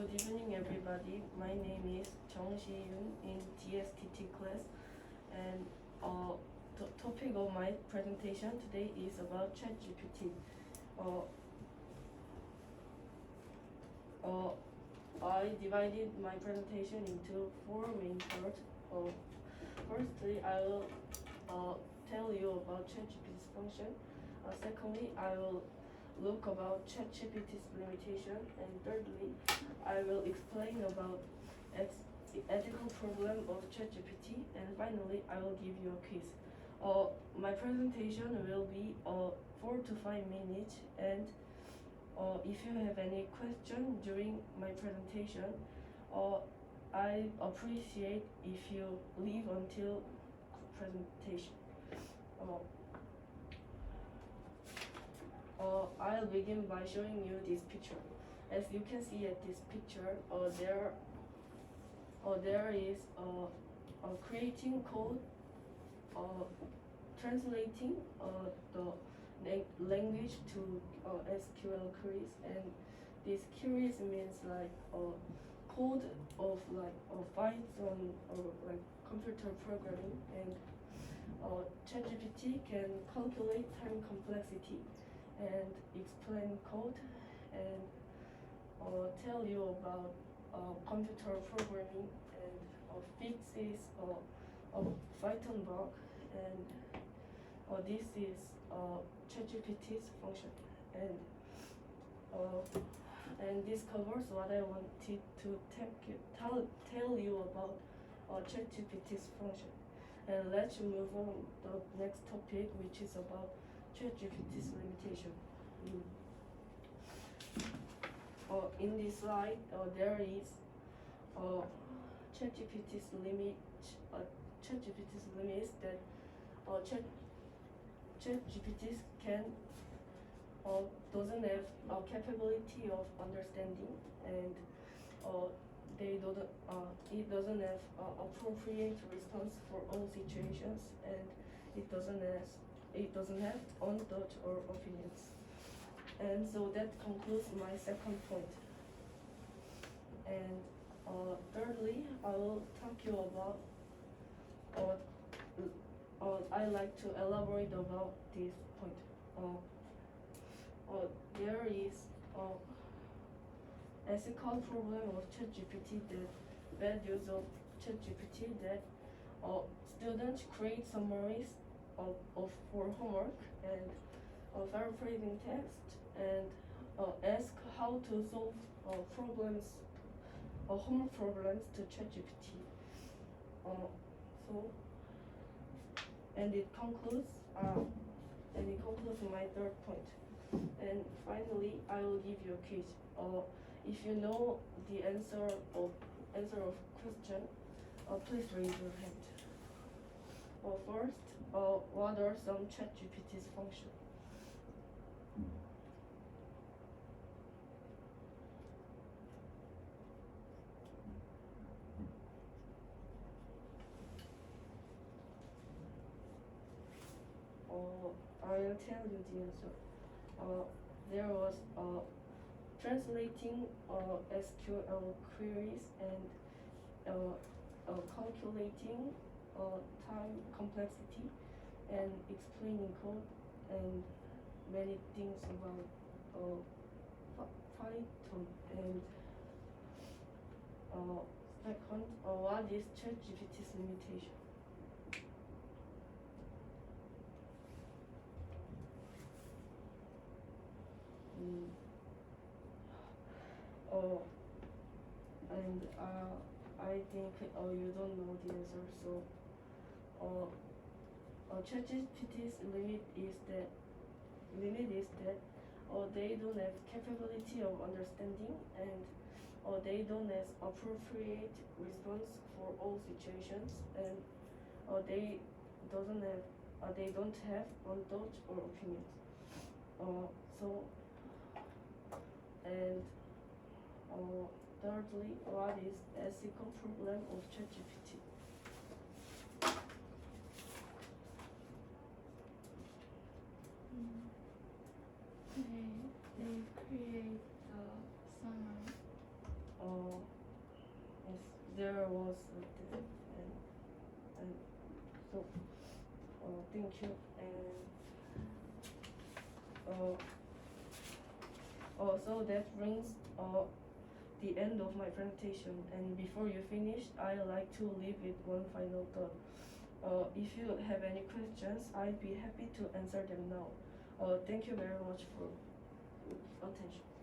Good evening, everybody. My name is Jung Si-yoon in DSTT class, and the topic of my presentation today is about ChatGPT. I divided my presentation into four main parts. Firstly, I will tell you about ChatGPT's function. Secondly, I will look about ChatGPT's limitation, and thirdly, I will explain about the ethical problem of ChatGPT, and finally, I will give you a quiz. My presentation will be 4 to 5 minutes, and if you have any question during my presentation, I appreciate if you leave until presentation. I'll begin by showing you this picture. As you can see at this picture, there is creating code, translating the language to SQL queries, and this queries means like code of Python or like computer programming, and ChatGPT can calculate time complexity and explain code and tell you about computer programming and fixes of Python bug, and this is ChatGPT's function, and this covers what I wanted to tell you about ChatGPT's function. And let's move on to the next topic, which is about ChatGPT's limitation. In this slide, there is ChatGPT's limit. ChatGPT's limits that ChatGPT can doesn't have a capability of understanding, and it doesn't have appropriate response for all situations, and it doesn't have own thought or opinions. And so that concludes my second point. And thirdly, I will talk you about I like to elaborate about this point. There is ethical problem of ChatGPT, that bad use of ChatGPT, that students create summaries for homework and paraphrasing text, and ask how to solve homework problems to ChatGPT. And it concludes my third point. And finally, I will give you a quiz. If you know the answer of question, please raise your hand. First, what are some ChatGPT's functions? I'll tell you the answer. There was translating SQL queries, and calculating time complexity, and explaining code, and many things about Python. And second, what is ChatGPT's limitation? And I think you don't know the answer. So ChatGPT's limit is that they don't have capability of understanding, and they don't have appropriate response for all situations, and they don't have own thought or opinions. And thirdly, what is ethical problem of ChatGPT? They create a summary. there was and so thank you and so that brings the end of my presentation, and before you finish, I like to leave with one final thought. If you have any questions, I'd be happy to answer them now. Thank you very much for attention.